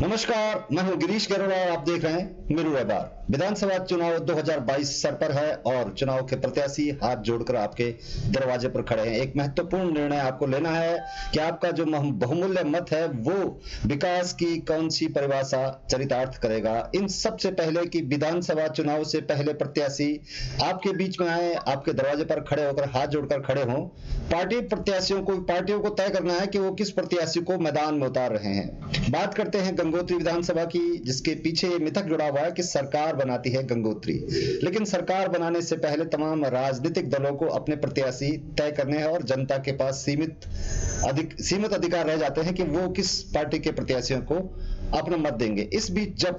नमस्कार, मैं हूं गिरीश गरोड़ा और आप देख रहे हैं मेरू अखबार। विधानसभा चुनाव 2022 सर पर है और चुनाव के प्रत्याशी हाथ जोड़कर आपके दरवाजे पर खड़े हैं। एक महत्वपूर्ण निर्णय आपको लेना है कि आपका जो बहुमूल्य मत है वो विकास की कौन सी परिभाषा चरितार्थ करेगा। इन सबसे पहले कि विधानसभा चुनाव से पहले प्रत्याशी आपके बीच में आए, आपके दरवाजे पर खड़े होकर हाथ जोड़कर खड़े हों। पार्टियों को तय करना है कि वो किस प्रत्याशी को मैदान में उतार रहे हैं। बात करते हैं गंगोत्री विधानसभा की, जिसके पीछे मिथक जुड़ा हुआ है कि सरकार बनाती है गंगोत्री, लेकिन सरकार बनाने से पहले तमाम राजनीतिक दलों को अपने प्रत्याशी तय करने हैं और जनता के पास सीमित अधिकार रह जाते हैं कि वो किस पार्टी के प्रत्याशियों को अपना मत देंगे। इस बीच जब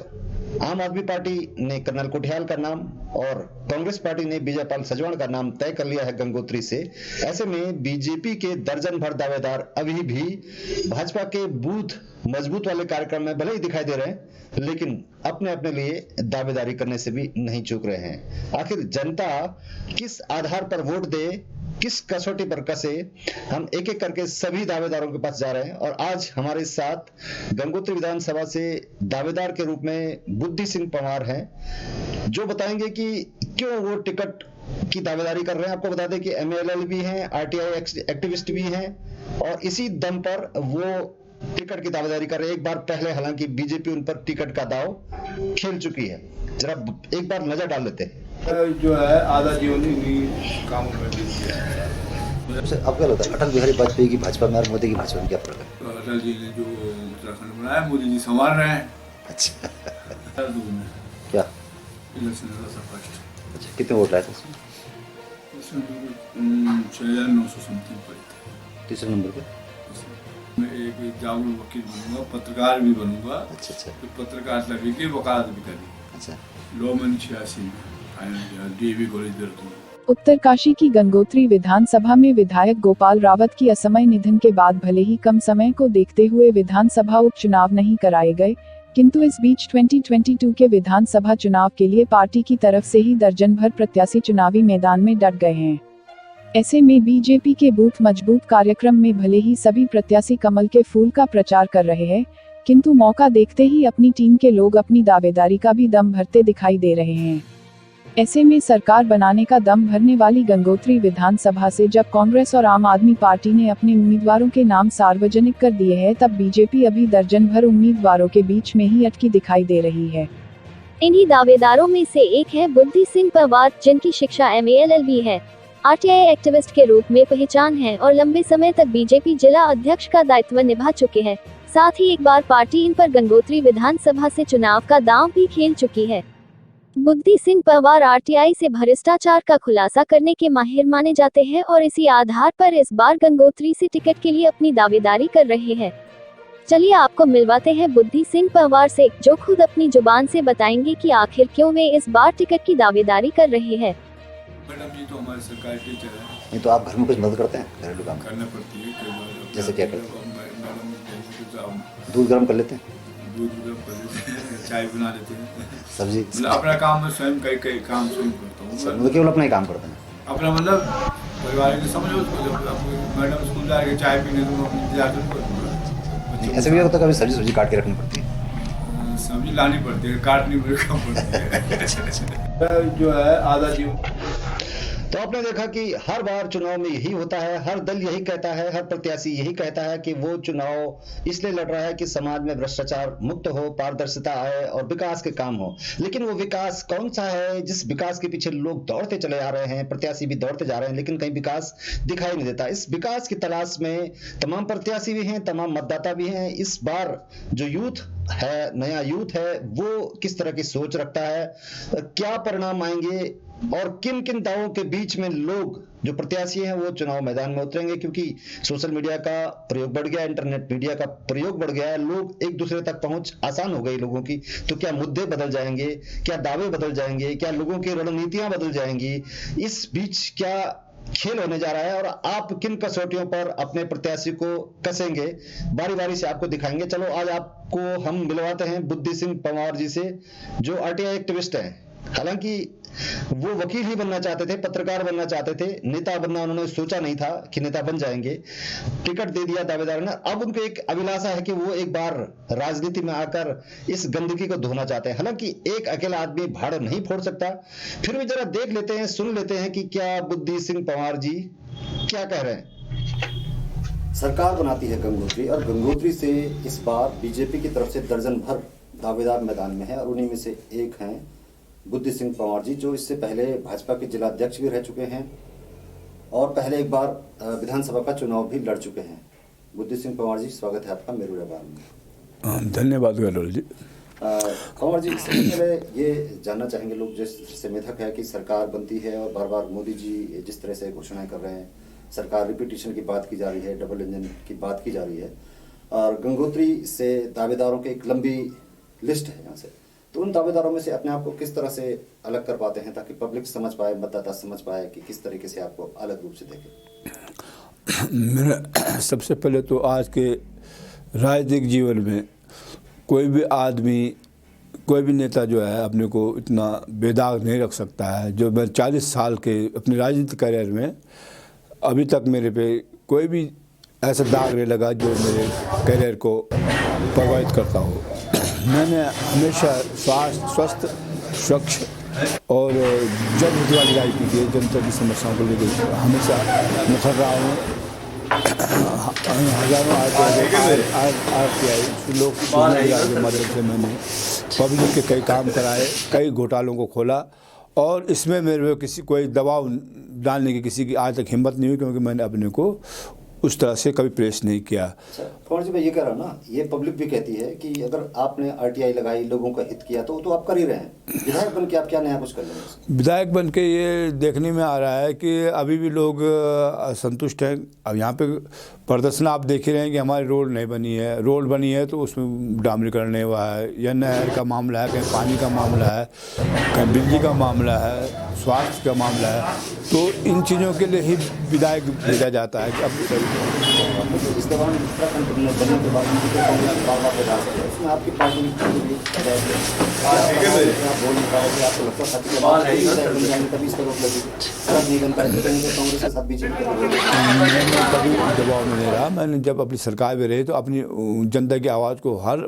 आम आदमी पार्टी ने कर्नल कोठियाल का नाम और कांग्रेस पार्टी ने विजय पाल सजवाण का नाम तय कर लिया है गंगोत्री से, ऐसे में बीजेपी के दर्जन भर दावेदार अभी भी भाजपा के बूथ मजबूत वाले कार्यक्रम में भले ही दिखाई दे रहे हैं, लेकिन अपने अपने लिए दावेदारी करने से भी नहीं चूक रहे हैं। आखिर जनता किस आधार पर वोट दे, किस कसौटी पर कसे, हम एक एक करके सभी दावेदारों के पास जा रहे हैं। और आज हमारे साथ गंगोत्री विधानसभा से दावेदार के रूप में बुद्धि सिंह पंवार हैं, जो बताएंगे कि क्यों वो टिकट की दावेदारी कर रहे हैं। आपको बता दें कि एमएलएल भी हैं, आरटीआई एक्टिविस्ट भी हैं और इसी दम पर वो टिकट की दावेदारी कर रहे हैं। एक बार पहले हालांकि बीजेपी उन पर टिकट का दाव खेल चुकी है। जरा एक बार नजर डाल लेते हैं। जो है आधा जीवन इन्हीं कामों में बीत गया है। अब क्या लगता है अटल बिहारी वाजपेयी की भाजपा में और मोदी की भाजपा में क्या फर्क है? अटल जी ने जो उत्तराखंड बनाया, मोदी जी संभाल रहे हैं। अच्छा क्या इलेक्शन फर्स्ट। अच्छा, कितने वोट लाए थे उसमें? 6,900 समथिंग पड़े थे। तीसरे नंबर पे मैं एक जागरूक वकील बनूंगा, पत्रकार भी बनूंगा। अच्छा अच्छा तो पत्रकार लगी कि वकालत भी करी। अच्छा। लॉ में 86 में फाइनल डीएवी कॉलेज दर्द। उत्तरकाशी की गंगोत्री विधानसभा में विधायक गोपाल रावत की असमय निधन के बाद भले ही कम समय को देखते हुए विधानसभा उपचुनाव नहीं कराए गए, किंतु इस बीच 2022 के विधानसभा चुनाव के लिए पार्टी की तरफ से ही दर्जन भर प्रत्याशी चुनावी मैदान में डट गए हैं। ऐसे में बीजेपी के बूथ मजबूत कार्यक्रम में भले ही सभी प्रत्याशी कमल के फूल का प्रचार कर रहे हैं, किंतु मौका देखते ही अपनी टीम के लोग अपनी दावेदारी का भी दम भरते दिखाई दे रहे हैं। ऐसे में सरकार बनाने का दम भरने वाली गंगोत्री विधानसभा से जब कांग्रेस और आम आदमी पार्टी ने अपने उम्मीदवारों के नाम सार्वजनिक कर दिए हैं, तब बीजेपी अभी दर्जन भर उम्मीदवारों के बीच में ही अटकी दिखाई दे रही है। इन्हीं दावेदारों में से एक है बुद्धि सिंह पंवार, जिनकी शिक्षा एमएलएल है, आरटीआई एक्टिविस्ट के रूप में पहचान है और लंबे समय तक बीजेपी जिला अध्यक्ष का दायित्व निभा चुके हैं। साथ ही एक बार पार्टी इन पर गंगोत्री विधानसभा से चुनाव का दांव भी खेल चुकी है। बुद्धि सिंह पंवार आरटीआई से भ्रष्टाचार का खुलासा करने के माहिर माने जाते हैं और इसी आधार पर इस बार गंगोत्री से टिकट के लिए अपनी दावेदारी कर रहे हैं। चलिए आपको मिलवाते हैं बुद्धि सिंह पंवार से, जो खुद अपनी जुबान से बताएंगे कि आखिर क्यों वे इस बार टिकट की दावेदारी कर रहे हैं। मैडम जी तो हमारे सरकारी टीचर है। नहीं तो आप घर में कुछ मदद करते हैं? घरेलू काम करना पड़ती है कई बार। जैसे क्या करते हैं? मैडम दूध गर्म कर लेते हैं, दूध गर्म कर लेते हैं, चाय बना लेते हैं, सब्जी मतलब अपना काम में स्वयं कई काम स्वयं करता हूँ। मतलब केवल अपना ही काम करते हैं? अपना मतलब परिवार के समझो उसको, जब मैडम स्कूल जाके चाय पीने तो मैं इंतजार नहीं करूँगा। ऐसे भी होता है कभी सब्जी काट के रखनी पड़ती है? सब्जी लानी पड़ती है, काटनी पड़ती है। जो है आधा जीवन। तो आपने देखा कि हर बार चुनाव में यही होता है, हर दल यही कहता है, हर प्रत्याशी यही कहता है कि वो चुनाव इसलिए लड़ रहा है कि समाज में भ्रष्टाचार मुक्त हो, पारदर्शिता आए और विकास के काम हो। लेकिन वो विकास कौन सा है जिस विकास के पीछे लोग दौड़ते चले आ रहे हैं, प्रत्याशी भी दौड़ते जा रहे हैं, लेकिन कहीं विकास दिखाई नहीं देता। इस विकास की तलाश में तमाम प्रत्याशी भी हैं, तमाम मतदाता भी हैं। इस बार जो यूथ है, नया यूथ है, वो किस तरह की सोच रखता है, क्या परिणाम आएंगे और किन किन दावों के बीच में लोग जो प्रत्याशी हैं वो चुनाव मैदान में उतरेंगे, क्योंकि सोशल मीडिया का प्रयोग बढ़ गया, इंटरनेट मीडिया का प्रयोग बढ़ गया है, लोग एक दूसरे तक पहुंच आसान हो गई लोगों की। तो क्या मुद्दे बदल जाएंगे, क्या दावे बदल जाएंगे, क्या लोगों की रणनीतियां बदल जाएंगी, इस बीच क्या खेल होने जा रहा है और आप किन कसौटियों पर अपने प्रत्याशी को कसेंगे, बारी बारी से आपको दिखाएंगे। चलो आज आपको हम मिलवाते हैं बुद्धि सिंह पंवार जी से, जो आरटीआई एक्टिविस्ट हैं। हालांकि वो वकील ही बनना चाहते थे, पत्रकार बनना चाहते थे, नेता बनना उन्होंने सोचा नहीं था कि नेता बन जाएंगे। टिकट दे दिया दावेदार ने। अब उनको एक अभिलाषा है कि वो एक बार राजनीति में आकर इस गंदगी को धोना चाहते हैं। हालांकि एक अकेला आदमी भाड़ नहीं फोड़ सकता, फिर भी जरा देख लेते हैं, सुन लेते हैं कि क्या बुद्धि सिंह पंवार जी क्या कह रहे हैं। सरकार बनाती है गंगोत्री, और गंगोत्री से इस बार बीजेपी की तरफ से दर्जन भर दावेदार मैदान में है, और उन्हीं में से एक हैं बुद्धि सिंह पंवार जी, जो इससे पहले भाजपा के जिला अध्यक्ष भी रह चुके हैं और पहले एक बार विधानसभा का चुनाव भी लड़ चुके हैं। बुद्धि सिंह पंवार जी, स्वागत है आपका मेरू अखबार में। धन्यवाद गहलोत जी। पंवार जी, सबसे पहले ये जानना चाहेंगे लोग, जिस से मिथक है कि सरकार बनती है और बार बार मोदी जी जिस तरह से घोषणाएं कर रहे हैं, सरकार रिपीटिशन की बात की जा रही है, डबल इंजन की बात की जा रही है, और गंगोत्री से दावेदारों की एक लंबी लिस्ट है यहाँ से, तो उन दावेदारों में से अपने आप को किस तरह से अलग कर पाते हैं ताकि पब्लिक समझ पाए, मतदाता समझ पाए कि किस तरीके से आपको अलग रूप से देखें? मेरा सबसे पहले तो आज के राजनीतिक जीवन में कोई भी आदमी, कोई भी नेता जो है अपने को इतना बेदाग नहीं रख सकता है। जो मैं 40 साल के अपने राजनीतिक करियर में अभी तक मेरे पे कोई भी ऐसा दाग नहीं लगा जो मेरे करियर को प्रभावित करता हो। मैंने हमेशा स्वस्थ, स्वच्छ और जनहितवादी राजनीति की, जनता की समस्याओं को लेकर हमेशा निखर रहा हूँ। हजारों RTI लोग के माध्यम से मैंने पब्लिक के कई काम कराए, कई घोटालों को खोला, और इसमें मेरे को कोई दबाव डालने की किसी की आज तक हिम्मत नहीं हुई, क्योंकि मैंने अपने को उस तरह से कभी प्रेस नहीं किया। पंवार जी, मैं ये कह रहा हूँ ना, ये पब्लिक भी कहती है कि अगर आपने RTI लगाई, लोगों का हित किया, तो आप कर ही रहे हैं। विधायक बन के आप क्या नया कुछ कर लेंगे? विधायक बन के ये देखने में आ रहा है कि अभी भी लोग असंतुष्ट हैं। अब यहाँ पे प्रदर्शन आप देख ही रहे हैं कि हमारी रोड नहीं बनी है, रोड बनी है तो उसमें डामरीकरण नहीं हुआ है, या नहर का मामला है, कहीं पानी का मामला है, कहीं बिजली का मामला है, स्वास्थ्य का मामला है, तो इन चीज़ों के लिए ही विधायक भेजा जाता है कि अब इस दौरान उत्तराखंड बनने के बाद उसमें आपकी पार्टी बोल नहीं पाए थे, आपको लगता था कि बन जाएंगे तभी इस पर रोक लगी, सब नहीं बन पाए थे, कांग्रेस के साथ बीजेपी मैंने कभी दबाव में नहीं रहा। मैंने जब अपनी सरकार में रही तो अपनी जनता की आवाज़ को हर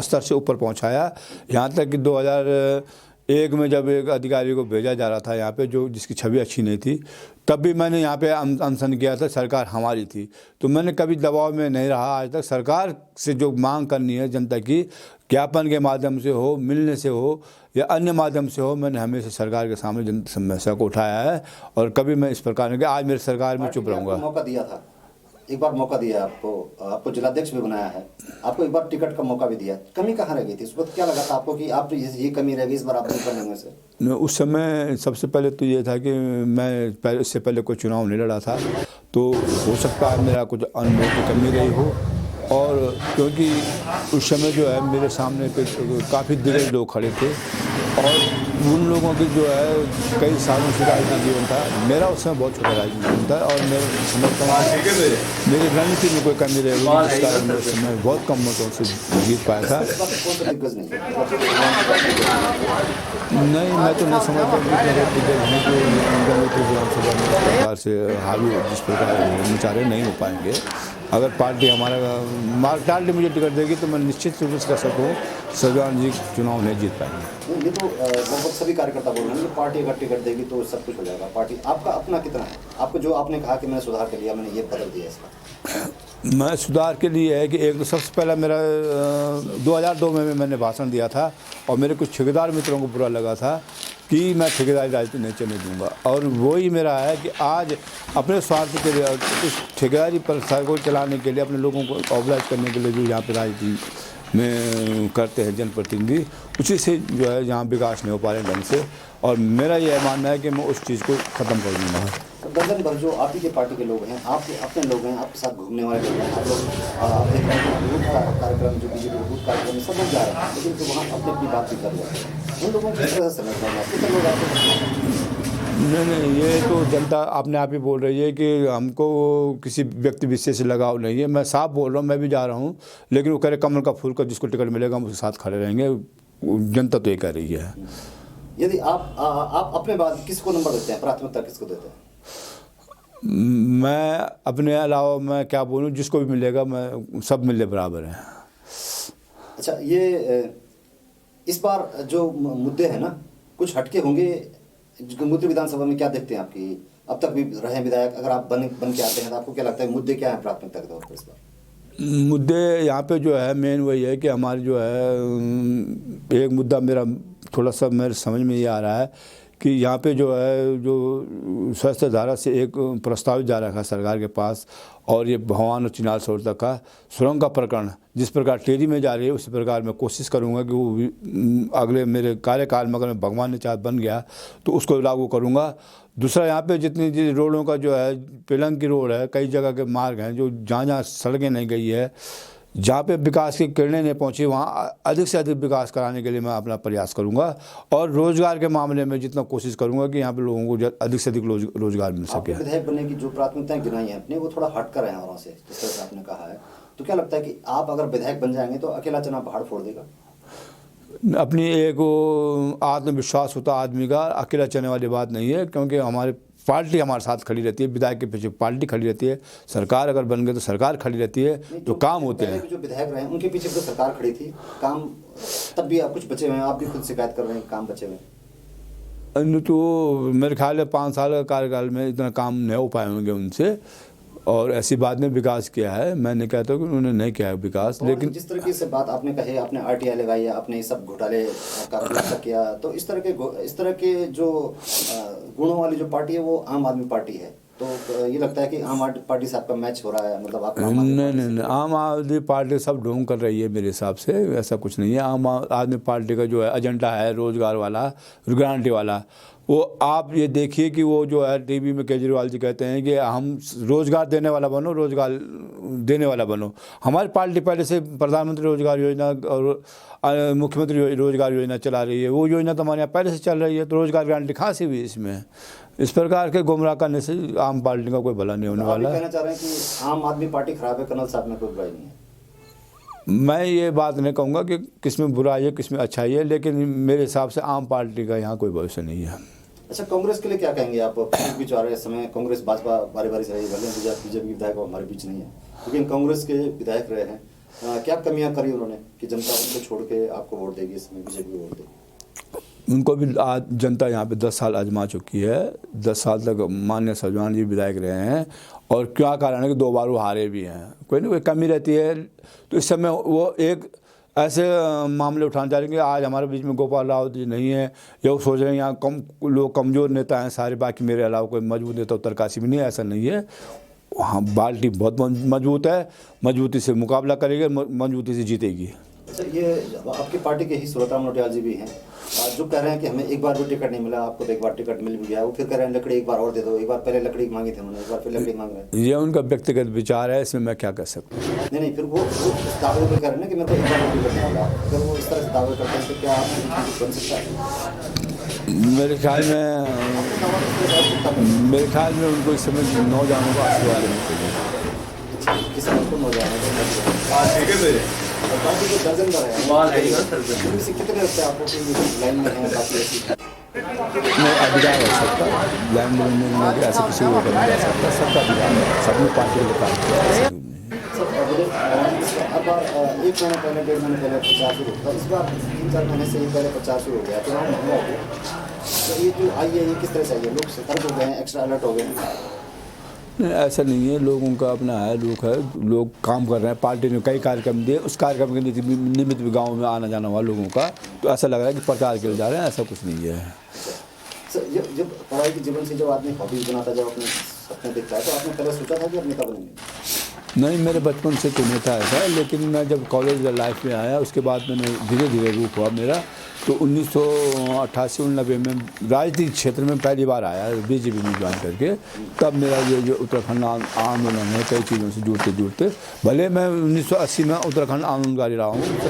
स्तर से ऊपर पहुंचाया। यहाँ तक कि 2001 में जब एक अधिकारी को भेजा जा रहा था यहाँ पे, जो जिसकी छवि अच्छी नहीं थी, तब भी मैंने यहाँ पे अनशन किया था। सरकार हमारी थी, तो मैंने कभी दबाव में नहीं रहा। आज तक सरकार से जो मांग करनी है जनता की, ज्ञापन के माध्यम से हो, मिलने से हो, या अन्य माध्यम से हो, मैंने हमेशा सरकार के सामने जन समस्या को उठाया है, और कभी मैं इस प्रकार नहीं कि आज मेरी सरकार में चुप रहूँगा। मौका दिया था, एक बार मौका दिया आपको जिलाध्यक्ष भी बनाया है, आपको एक बार टिकट का मौका भी दिया, कमी कहाँ रह गई थी? उस वक्त क्या लगा था आपको कि आप ये कमी रह गई, इस बार आप नहीं कर लेंगे से? उस समय सबसे पहले तो ये था कि मैं इससे पहले कोई चुनाव नहीं लड़ा था, तो हो सकता है मेरा कुछ अनुभव की कमी रही हो, और क्योंकि उस समय जो है मेरे सामने काफ़ी दिग्गज लोग खड़े थे, और उन लोगों की जो है कई सालों से राजनीतिक जीवन था। मेरा उस समय बहुत छोटा राजनीतिक जीवन था, और मैं समझता हूँ मेरी रणनीति में कोई कमी रही होगी, जिस कारण मैं उस समय बहुत कम मतों से जीत पाया था। नहीं, मैं तो नहीं समझता कि विधानसभा में सरकार से हावी जिस प्रकार विचारे नहीं हो पाएंगे। अगर पार्टी पार्टी मुझे टिकट देगी तो मैं निश्चित रूप से कह सकूँ सजवान जी चुनाव नहीं जीत पाएंगे। ये तो लगभग सभी कार्यकर्ता बोल रहे हैं कि पार्टी अगर टिकट देगी तो सब कुछ हो जाएगा। पार्टी आपका अपना कितना है? आपको जो आपने कहा कि मैंने सुधार कर लिया, मैंने ये बदल दिया इसका, मैं सुधार के लिए है कि एक तो सबसे पहला मेरा 2002 में मैंने भाषण दिया था, और मेरे कुछ ठेकेदार मित्रों को बुरा लगा था कि मैं ठेकेदारी राजनीति नहीं चलने दूंगा, और वही मेरा है कि आज अपने स्वार्थ के लिए, उस ठेकेदारी प्रथा को चलाने के लिए, अपने लोगों को ऑर्गेनाइज करने के लिए जो यहाँ पे राजनीति में करते हैं जनप्रतिनिधि, उसी से जो है यहाँ विकास नहीं हो पा रहे ढंग से, और मेरा यह मानना है कि मैं उस चीज़ को ख़त्म कर दूँगा। तो दर्जन भर जो आप ही के पार्टी के लोग हैं, आपके अपने लोग हैं, आपके साथ घूमने वाले लोग हैं, आप लोग कार्यक्रम जो बीजेपी बूथ कार्यक्रम में सब लोग जा रहे हैं, लेकिन जो वहाँ अपनी अपनी बात भी कर रहे हैं, उन लोगों को किस तरह से समझना है? कितने लोग आपको? नहीं, ये तो जनता अपने आप ही बोल रही है कि हमको किसी व्यक्ति विशेष से लगाव नहीं है। मैं साफ बोल रहा हूँ, मैं भी जा रहा हूँ, लेकिन वो कह रहे कमल का फूल का जिसको टिकट मिलेगा हम उसके साथ खड़े रहेंगे। जनता तो ये कह रही है। यदि आप अपने बाद किसको नंबर देते हैं, प्राथमिकता किसको देते हैं? मैं अपने अलावा मैं क्या बोलूं, जिसको भी मिलेगा मैं सब मिले बराबर हैं। अच्छा, ये इस बार जो मुद्दे हैं ना कुछ हटके होंगे। गंगोत्री विधानसभा में क्या देखते हैं आपकी, अब तक भी रहे विधायक, अगर आप बन के आते हैं तो आपको क्या लगता है मुद्दे क्या हैं प्राथमिकता के तौर पर इस बार? मुद्दे यहाँ पे जो है मेन वही है कि हमारे जो है एक मुद्दा मेरा थोड़ा सा मेरे समझ में ये आ रहा है कि यहाँ पे जो है जो स्वास्थ्य धारा से एक प्रस्ताव जा रहा है सरकार के पास, और ये भगवान और चिनाल सरोवर तक का सुरंग का प्रकरण जिस प्रकार टेढ़ी में जा रही है उसी प्रकार मैं कोशिश करूँगा कि वो अगले मेरे कार्यकाल में अगर भगवान ने चाह बन गया तो उसको लागू करूँगा। दूसरा, यहाँ पे जितनी रोडों का जो है पेलंग की रोड है, कई जगह के मार्ग हैं जो जहाँ सड़कें नहीं गई है, जहाँ पे विकास की किरणें नहीं पहुँची वहाँ अधिक से अधिक विकास कराने के लिए मैं अपना प्रयास करूँगा। और रोज़गार के मामले में जितना कोशिश करूँगा कि यहाँ पे लोगों को अधिक से अधिक रोज़गार मिल सके। विधायक बनने की जो प्राथमिकताएं गिनाई हैं अपने, वो थोड़ा हट कर रहे हैं वहाँ से, जिस तरह से आपने कहा है, तो क्या लगता है कि आप अगर विधायक बन जाएंगे तो अकेला चना पहाड़ फोड़ देगा? अपनी एक आत्मविश्वास होता आदमी का, अकेला चलने वाली बात नहीं है, क्योंकि हमारे पार्टी हमारे साथ खड़ी रहती है, विधायक के पीछे पार्टी खड़ी रहती है, सरकार अगर बन गई तो सरकार खड़ी रहती है, तो काम होते हैं। जो विधायक रहे उनके पीछे तो सरकार खड़ी थी, काम तब भी आप कुछ बचे हुए हैं, आप भी खुद शिकायत कर रहे हैं काम बचे हुए हैं। तो मेरे ख्याल है 5 साल का कार्यकाल में इतना काम नहीं हो पाए होंगे उनसे, और ऐसी बात ने विकास किया है। मैं नहीं कहता कि उन्होंने नहीं किया है विकास, लेकिन जिस तरीके से बात आपने कही, आपने RTI लगाई, आपने सब घोटाले का खुलासा किया, तो इस तरह के जो गुणों वाली जो पार्टी है वो आम आदमी पार्टी है, तो ये लगता है कि आम आदमी पार्टी से आपका मैच हो रहा है, मतलब आप नहीं, आम आदमी पार्टी सब ढोंग कर रही है मेरे हिसाब से, ऐसा कुछ नहीं है। आम आदमी पार्टी का जो है एजेंडा है रोजगार वाला, गारंटी वाला, वो आप ये देखिए कि वो जो है टीवी में केजरीवाल जी कहते हैं कि हम रोज़गार देने वाला बनो, रोज़गार देने वाला बनो। हमारी पार्टी पहले से प्रधानमंत्री रोज़गार योजना और मुख्यमंत्री रोज़गार योजना चला रही है, वो योजना तो हमारे यहाँ पहले से चल रही है, तो रोज़गार गारंटी कहाँ से हुई इसमें? इस प्रकार के गुमराह करने से आम पार्टी का कोई भला नहीं होने वाला। कहना चाह रहे हैं कि आम आदमी पार्टी खराब है, कर्नल साहब में कोई बुराई नहीं है? मैं ये बात नहीं कहूँगा कि किसमें बुराई है किसमें अच्छाई है, लेकिन मेरे हिसाब से आम पार्टी का यहाँ कोई भविष्य नहीं है। अच्छा, कांग्रेस के लिए क्या कहेंगे आप? बीच आ रहे समय कांग्रेस भाजपा बारी बारी से रही, भले बीजेपी विधायक हमारे बीच नहीं है, लेकिन कांग्रेस के विधायक रहे हैं, क्या कमियां करी उन्होंने कि जनता उनको छोड़ के आपको वोट देगी, इसमें बीजेपी वोट देगी? उनको भी आज जनता यहाँ पे 10 साल आजमा चुकी है, 10 साल तक माननीय सजवान जी विधायक रहे हैं, और क्या कारण है कि 2 बार वो हारे भी हैं, कोई ना कोई कमी रहती है। तो इस समय वो एक ऐसे मामले उठाने जा रहे हैं कि आज हमारे बीच में गोपाल रावत जी नहीं है, या वो सोच रहे हैं यहाँ लोग कमज़ोर नेता हैं सारे, बाकी मेरे अलावा कोई मजबूत नेता उत्तरकाशी में नहीं है, ऐसा नहीं है। हाँ, पार्टी बहुत मजबूत है, मजबूती से मुकाबला करेगी, मजबूती से जीतेगी। अच्छा, ये आपकी पार्टी के ही सुरतराम नौटियाल जी भी हैं, जो कह रहे हैं कि हमें एक बार भी टिकट नहीं मिला, आपको तो एक बार टिकट मिल भी गया, वो फिर कह रहे हैं लकड़ी एक बार और दे दो, एक बार पहले लकड़ी मांगी थी उन्होंने, एक बार फिर लकड़ी मांग रहे हैं। ये उनका व्यक्तिगत विचार है, इसमें मैं क्या कर सकता हूँ? नहीं, फिर वो दावे पे कह रहे हैं ना कि मेरे को एक बार टिकट नहीं मिला, अगर वो इस तरह से दावे करते हैं तो क्या आप बन सकता है? मेरे ख्याल में उनको इस समय नौजवानों को आशीर्वाद देना चाहिए। किस तरह को नौजवान पार्टी को दर्जन का है, कितने लगता है आपको कि लाइन में है काफ़ी ऐसी? नहीं, अधिकार है सबका, लाइन में ऐसे किसी को करना जा सकता, सबका अधिकार है, सबने पार्टी को काम किया। अब 1 महीने पहले 1.5 महीने पहले प्रचार शुरू होता, इस बार 3-4 महीने से ही पहले प्रचार शुरू हो गया, तो ये जो आई है ये किस तरह से आई है? लोग सतर्क हो गए हैं, एक्स्ट्रा अलर्ट हो गए हैं? नहीं, ऐसा नहीं है, लोगों का अपना है, लोग काम कर रहे हैं। पार्टी ने कई कार्यक्रम दिए, उस कार्यक्रम के निमित्त भी गाँव में आना जाना हुआ लोगों का, तो ऐसा लग रहा है कि प्रचार के लिए जा रहे हैं, ऐसा कुछ नहीं है। सर, जब पढ़ाई के जीवन से जब आदमी हॉबीज बनाता, जब अपने सपने देखता है, तो आपने पहले सोचा था कि आप नेता बनेंगे? नहीं, मेरे बचपन से तो नेता ऐसा, लेकिन मैं जब कॉलेज लाइफ में आया उसके बाद मैंने धीरे धीरे रूप हुआ मेरा, तो 1988-89 में राजनीतिक क्षेत्र में पहली बार आया बीजेपी में ज्वाइन करके। तब मेरा ये जो उत्तराखंड आंदोलन है, कई चीज़ों से जुड़ते भले मैं 1980 में उत्तराखंड आंदोलनकारी रहा हूँ, तो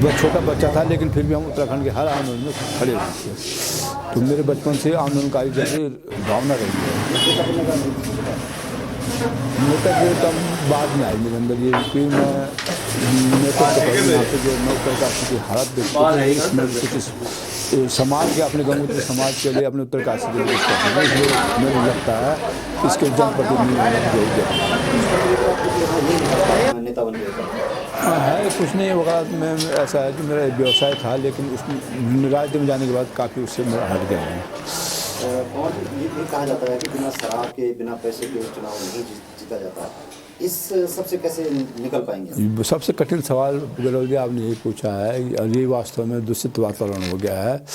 मैं छोटा बच्चा था, लेकिन फिर भी हम उत्तराखंड के हर आंदोलन में खड़े हुए थे। तो मेरे बचपन से आंदोलनकारी जैसे भावना रही है। नेता जो तब बाद में आई मेरे अंदर ये कि मैं नेता यहाँ पे जो नौ प्रकार की हालत देखता हूँ, इसमें कुछ समाज के, अपने गंगोत्री समाज के लिए, अपने उत्तरकाशी के लिए कुछ करते हैं, इसलिए मुझे लगता है इसके जनप्रतिनिधि नेता बन गए है। कुछ नहीं होगा, मैं ऐसा है कि मेरा एक व्यवसाय था, लेकिन उसमें राजनीति में जाने के बाद काफ़ी उससे मैं हट गया हूँ। और ये कहा जाता है कि बिना शराब के, बिना पैसे के चुनाव नहीं जीता जाता। इस सबसे कैसे निकल पाएंगे? सबसे कठिन सवाल गलोल जी आपने यही पूछा है, और ये वास्तव में दूषित वातावरण हो गया है।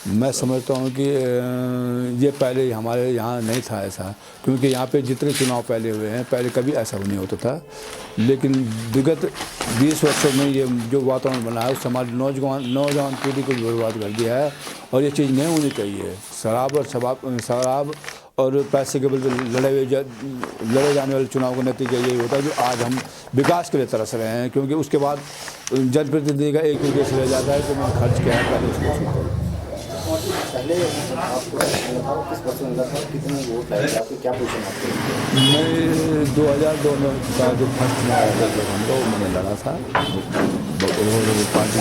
मैं समझता हूँ कि ये पहले हमारे यहाँ नहीं था ऐसा, क्योंकि यहाँ पे जितने चुनाव पहले हुए हैं, पहले कभी ऐसा नहीं होता था। लेकिन विगत 20 वर्षों में ये जो वातावरण बना है, उस हमारी नौजवान पीढ़ी को बर्बाद कर दिया है, और ये चीज़ नहीं होनी चाहिए। शराब और पैसे के बल पर लड़े जाने वाले चुनाव का नतीजा यही होता है जो आज हम विकास के लिए तरस रहे हैं, क्योंकि उसके बाद जनप्रतिनिधि का एक उद्देश्य रह जाता है कि मैं खर्च क्या है पहले उसको करूँ। पहले आपको किस वर्ष में था, कितने वोट लाए थे, आपके क्या पोजीशन आपके? मैं 2002 में का जो फर्स्ट चुनाव था मैंने लड़ा था, पार्टी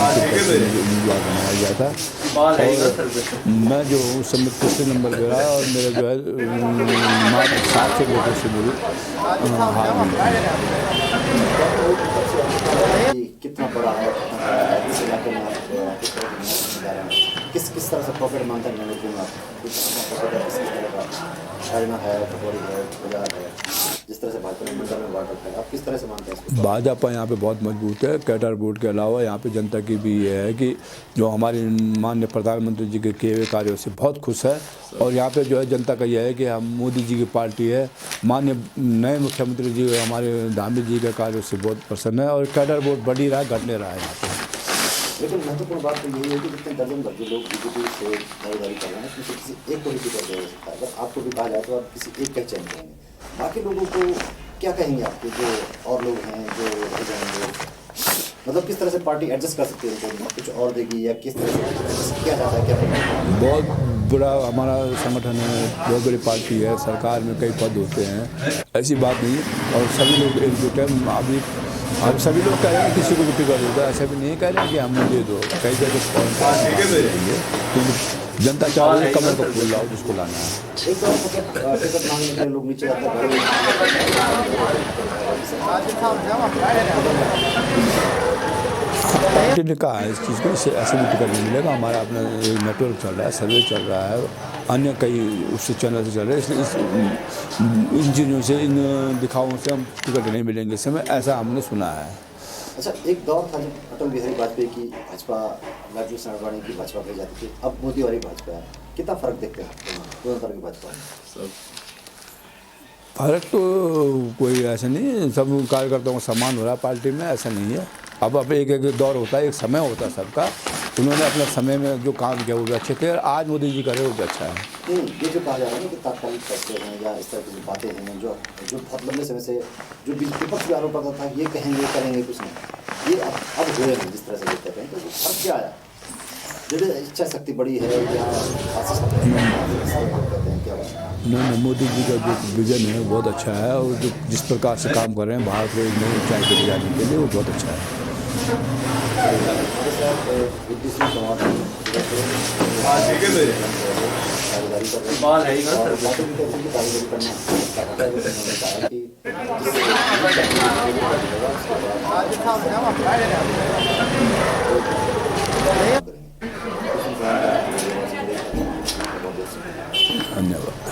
उम्मीदवार बनाया गया था, और मैं जो उस समय तीसरे नंबर पे रहा, और मेरा जो है मात्र 700 वोटों से मेरी हार मिली। कितना बड़ा है, इस इलाके में आप किस तरह से पॉकेट मानते हैं? कुछ पॉकेट किस तरह का खाना है, पकौड़ी है, बाजार है, जिस तरह से भाजपा ने मंडल में बांट रखा है, आप किस तरह से मानते हैं इसको? भाजपा यहाँ पे बहुत मजबूत है। कैडर बोर्ड के अलावा यहाँ पे जनता की भी ये है कि जो हमारे माननीय प्रधानमंत्री जी के किए हुए कार्यों से बहुत खुश है, और यहाँ पे जो है जनता का यह है कि हम मोदी जी की पार्टी है, माननीय नए मुख्यमंत्री जी हमारे धामी जी के कार्यों से बहुत प्रसन्न है, और कैडर बोर्ड बढ़ी रहा है, घटने रहा है यहाँ पे। लेकिन महत्वपूर्ण बात तो यही है कि जितने दर्जन भर के लोग बीजेपी से दावेदारी कर रहे हैं, उसमें किसी एक को ही टिकट दे सकता है। अगर आपको भी कहा जाए तो आप किसी एक का चयन करेंगे, बाकी लोगों को क्या कहेंगे आपके जो और लोग हैं जो रह जाएंगे? मतलब किस तरह से पार्टी एडजस्ट कर सकती है उनको, कुछ और देगी या किस तरह से किया जाता है? क्या बहुत बड़ा हमारा संगठन है, बहुत बड़ी पार्टी है, सरकार में कई पद होते हैं, ऐसी बात नहीं, और सभी लोग एकजुट है। अभी अब सभी लोग कह रहे हैं किसी को भी टिकट देता है, ऐसा भी नहीं कह रहे हैं कि हमें दे दो, कई जगह क्योंकि जनता चाह रही है कमर को फूल लाओ जिसको लाना है। एक तो टिकट मांगने के लोग नीचे आते हैं, पार्टी ने कहा है इस चीज़ को, इससे ऐसे भी टिकट नहीं मिलेगा। हमारा अपना नेटवर्क चल रहा है, सर्वे चल रहा है, अन्य कई उससे चैनल से चल रहे हैं, इसलिए इन चीज़ों से, इन दिखावों से हम टिकट नहीं मिलेंगे इस समय, ऐसा हमने सुना है। अच्छा, एक दौर था जब अटल बिहारी वाजपेयी की भाजपा, लालजी आडवाणी की भाजपा कही जाती थी, अब मोदी वाली भाजपा है, कितना फर्क देखते हैं दोनों तरह की भाजपा में? फर्क तो कोई ऐसा नहीं, सब कार्यकर्ताओं को सम्मान हो रहा है पार्टी में, ऐसा नहीं है। अब एक दौर होता है, एक समय होता है सबका, उन्होंने अपने समय में जो काम किया वो भी अच्छे थे, और आज मोदी जी करे वो भी अच्छा है। ये जो कहा जा रहा है कि तात्कालिक फैसले हैं या इस तरह की बातें हैं जो बहुत लंबे समय से जो विपक्ष भी आरोप करता था, ये कहेंगे करेंगे कुछ नहीं, ये अब हुए हैं जिस तरह से कहते हैं, तो अब क्या आया? जब इच्छा शक्ति बड़ी है या कहते हैं क्या? नहीं, मोदी जी का जो विजन है बहुत अच्छा है, और जो जिस प्रकार से काम कर रहे हैं भारत को एक नई ऊंचाई पर ले जाने के लिए, वो बहुत अच्छा है। धन्यवाद।